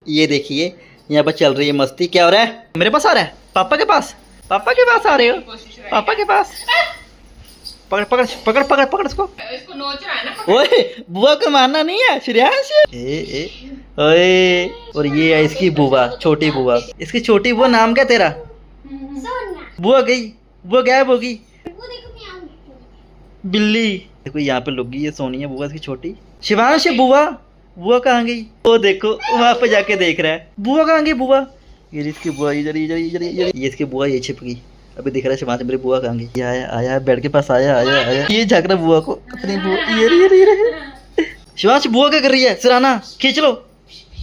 ये देखिए यहाँ पर चल रही है मस्ती। क्या हो रहा है? मेरे पास आ रहा है? पापा के पास? पापा के पास आ रहे हो? पापा के पास? पकड़ पकड़ पकड़ पकड़ पकड़ इसको नोच रहा है ना। ओए बुआ को मारना नहीं है श्रेयांश। ओए और ये है इसकी बुआ, छोटी बुआ। इसकी छोटी बुआ नाम क्या तेरा? बुआ गई, बुआ गायब होगी। बिल्ली देखो यहाँ पे लुक गई। ये सोनी है बुआ इसकी छोटी। शिवांश बुआ, बुआ कहाँ गई? वो देखो वहाँ पे जाके देख रहा है बुआ कहाँ गई। बुआ ये इसकी बुआ, इधर इधर इधर इधर। ये इसकी बुआ ये छिप गई। अभी दिख रहा है शिवांश मेरी बुआ कहाँ गई। आया आया बेड के पास आया आया आया। ये झाँक रहा बुआ को अपनी बुआ। ये शिवांश बुआ क्या कर रही है? सिराना खींच लो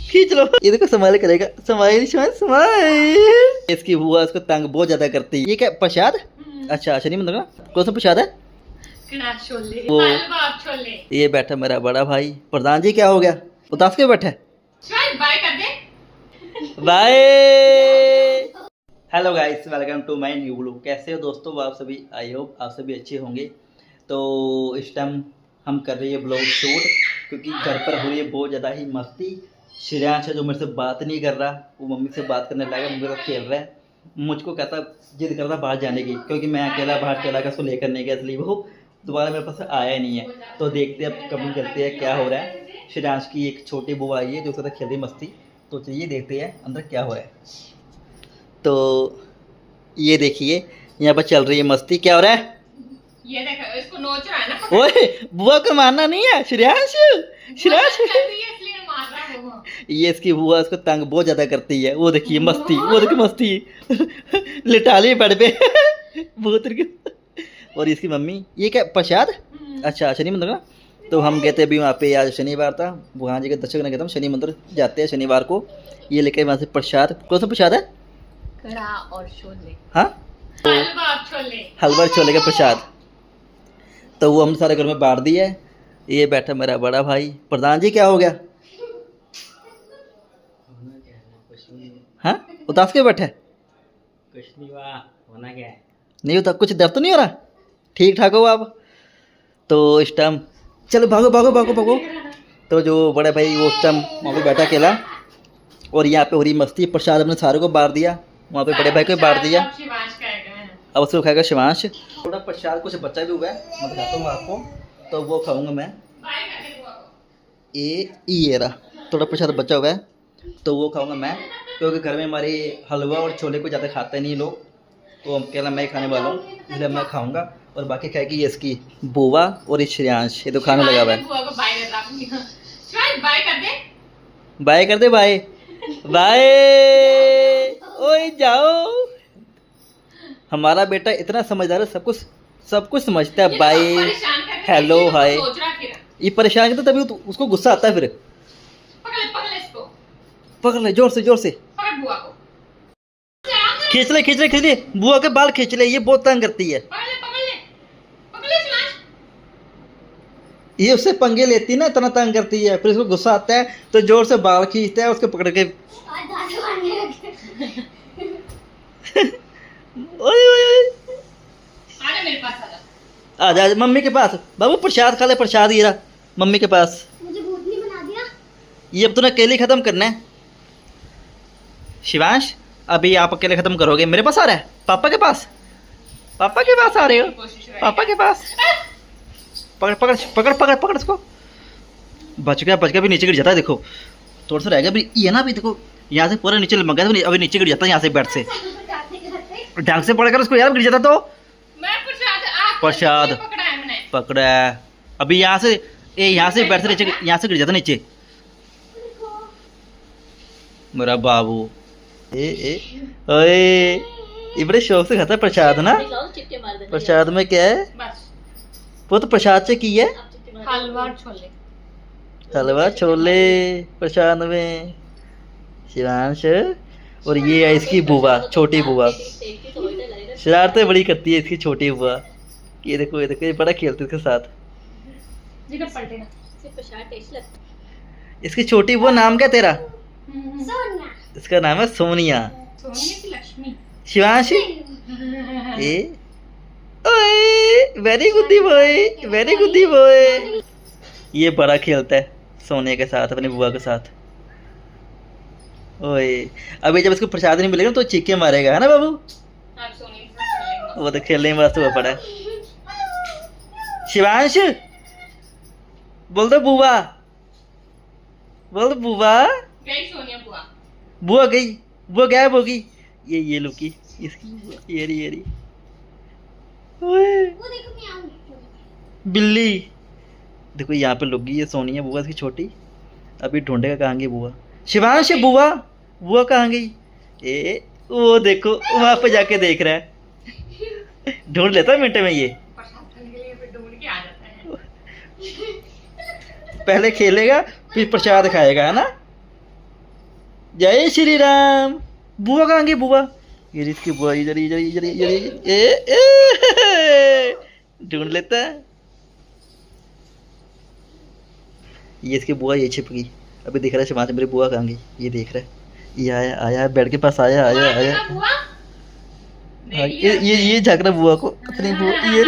खींच लो। ये देखो संभाल करेगा। संभाल शिवांश संभाल। इसकी बुआ इसको तंग बहुत ज्यादा करती है। ये क्या प्रसाद? अच्छा शनि मंदिर का कौन सा प्रसाद है? वो ये बैठा मेरा बड़ा भाई प्रधान जी। क्या हो गया? उदास क्यों बैठा? बाय कर दे। Bye. Hello guys, welcome to my new vlog. कैसे हो दोस्तों आप सभी? आई होप आप सभी अच्छे होंगे। तो इस टाइम हम कर रहे हैं ब्लॉग शूट क्योंकि घर पर हो रही है बहुत ज़्यादा ही मस्ती। श्रेयांश है जो मेरे से बात नहीं कर रहा, वो मम्मी से बात करने लगा, मम्मी से खेल रहा है। मुझको कहता जिद करता बाहर जाने की, क्योंकि मैं अकेला बाहर चला गया उसको लेकर नहीं गया, इसलिए वो दोबारा मेरे पास आया नहीं है। तो देखते हैं अब कमेंट करते हैं क्या हो रहा है। श्रेयांश की एक छोटी बुआ आई है जो उसके साथ खेल रही मस्ती। तो चलिए देखते हैं अंदर क्या हो रहा है। तो ये देखिए यहाँ पर चल रही है मस्ती। क्या हो रहा है? ये देखो इसको नोच रहा है ना। ओए बुआ को मारना नहीं है श्रेयांश। श्रेयांश ये इसकी बुआ इसको तंग बहुत ज्यादा करती है। वो देखिए मस्ती, वो देखिए मस्ती। लिटा ली बेड पे बहुत। और इसकी मम्मी ये क्या प्रसाद? अच्छा शनि मंदिर का। तो हम गए थे अभी वहाँ पे, आज शनिवार था, भगवान जी के दर्शन करने गए थे। शनि मंदिर जाते हैं शनिवार को। ये लेके वहाँ से प्रसाद। कौन सा प्रसाद है? कड़ा और छोले। हाँ हलवा छोले का प्रसाद। तो वो हम सारे घर में बांट दिया है। ये बैठा मेरा बड़ा भाई प्रधान जी। क्या हो गया? हाँ उदास क्यों बैठा? कुछ नहीं हुआ, होना क्या है? नहीं होता कुछ? दर्द तो नहीं हो रहा? ठीक ठाक हो आप? तो इस टाइम चलो भागो भागो भागो भागो। तो जो बड़े भाई वो उस टाइम वहाँ पे बैठा अकेला और यहाँ पे हो रही मस्ती। प्रसाद अपने सारों को बांट दिया, वहाँ पे बड़े भाई को बांट दिया। अब उसको खाएगा शिवांश। थोड़ा प्रसाद कुछ बच्चा भी हुआ है, मैं दिखाता हूँ आपको। तो वो खाऊंगा मैं। ये रहा थोड़ा प्रसाद बचा हुआ है, तो वो खाऊंगा मैं, क्योंकि घर में हमारे हलवा और छोले को ज़्यादा खाते नहीं लोग। तो अकेला मैं खाने वाला हूँ, इसलिए मैं खाऊंगा। और बाकी खाएगी ये इसकी बुआ और ये श्रेयांश। ये तो खाने लगा हुआ है। बाय कर दे। Bye bye. ओए जाओ। हमारा बेटा इतना समझदार है, सब कुछ समझता है। Bye hello hi. ये परेशान करता तभी उसको गुस्सा आता है। फिर पकड़ ले जोर से जोर से। खींच ले खींच ले खींच ले। बुआ के बाल खींच ले, ये बहुत तंग करती है। ये उससे पंगे लेती है ना, इतना तंग करती है। फिर उसको गुस्सा आता है तो जोर से बाल खींचता है, उसको पकड़ के। आजा मम्मी के पास। बाबू प्रसाद खा ले, प्रसाद ये रहा मम्मी के पास। मुझे भूतनी बना दिया। ये अब तूने अकेले खत्म करना है शिवांश। अभी आप अकेले खत्म करोगे। मेरे पास आ रहा है? पापा के पास? पापा के पास आ रहे हो? पापा के पास? पकड़ पकड़ पकड़ पकड़ पकड़ इसको। बच गया भी नीचे गिर जाता है। देखो थोड़ा सा रह गया भी, ये ना भी देखो यहाँ से पूरा नीचे लग गया, अभी नीचे गिर जाता है यहाँ से बेड से। ढंग से पकड़ कर उसको यार, गिर जाता तो। प्रसाद पकड़ा है अभी यहाँ से, यहाँ से बेड से नीचे, यहाँ से गिर जाता नीचे मेरा बाबू। ओए ये बड़े शौक से खाता है प्रसाद ना। प्रसाद में क्या है? वो तो प्रसाद से की है हलवा छोले प्रसाद में शिवांश। और ये है इसकी बुआ, छोटी बुआ। शरारतें बड़ी करती है इसकी छोटी बुआ। ये देखो ये बड़ा खेलती है इसके साथ। इसकी छोटी बुआ नाम क्या तेरा? इसका नाम है Sonia. Shivansh a very goody boy, very goody boy. ये बड़ा खेलता है सोनिया के साथ, अपनी बुआ के साथ। ओए अभी जब इसको प्रसाद नहीं मिलेगा तो चीखे मारेगा, है ना बाबू? आप सोनी के साथ खेलेंगे। वो तो खेलने में मस्त हुआ पड़ा है। शिवांश बोल दो बुआ, बोल दो बुआ। गई सोनिया बुआ। बुआ गई, बुआ गायब होगी। ये लुकी इसकी बुआ, ये रही। ओए, वो देखो मियाओ। बिल्ली देखो यहाँ पे लुक गई है सोनिया बुआ इसकी छोटी। अभी ढूंढेगा कहाँ गई बुआ। शिवांश बुआ, बुआ कहाँ गई? वो देखो वहां पे जाके देख रहा है। ढूंढ लेता है मिनट में ये। प्रसाद खाने के लिए फिर ढूंढ के आ जाता है। पहले खेलेगा फिर प्रसाद खाएगा, है ना? जय श्री राम। बुआ कहाँ गई बुआ? ये इसकी बुआ इधर ढूंढ लेता है। ये इसकी बुआ ये छिप गई। अभी दिख रहा है शिवांश मेरी बुआ कहाँ गई, ये देख रहा है। ये आया बेड के पास आया। बुआ ये झाँक रहा बुआ को अपनी बुआ। ये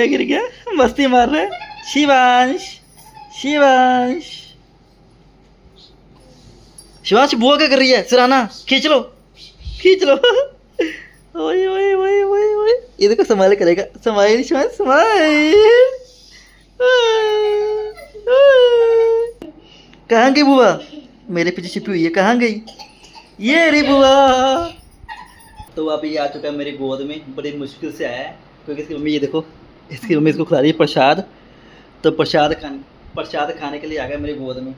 गिर गया मस्ती मार रहा है। शिवांश बुआ क्या कर रही है? सिराना खींच लो। ओए ये देखो स्माइल करेगा। Smile Shivansh smile. कहाँ गई बुआ? मेरे पीछे छिपी हुई है, कहाँ गई? ये रही बुआ। तो अभी आ चुका है मेरी गोद में, बड़ी मुश्किल से आया है क्योंकि इसकी मम्मी ये देखो, इसकी मम्मी इसको खिला रही है प्रसाद। तो प्रसाद खाने के लिए आ गया मेरी गोद में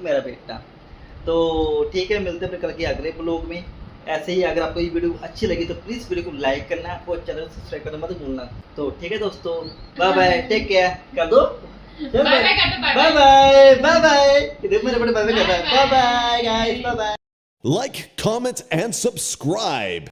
मेरा बेटा। तो ठीक है, मिलते हैं फिर कल के अगले ब्लॉग में। ऐसे ही अगर आपको ये वीडियो अच्छी लगी तो प्लीज़ वीडियो को लाइक करना और चैनल को सब्सक्राइब करना मत भूलना। तो ठीक है दोस्तों, बाय बाय, टेक केयर कर दो। बाय बाय कर दो, बाय बाय। देखो मेरे बड़े बाय बाय कर रहा है। Bye bye guys, bye bye. Like, comment, and subscribe.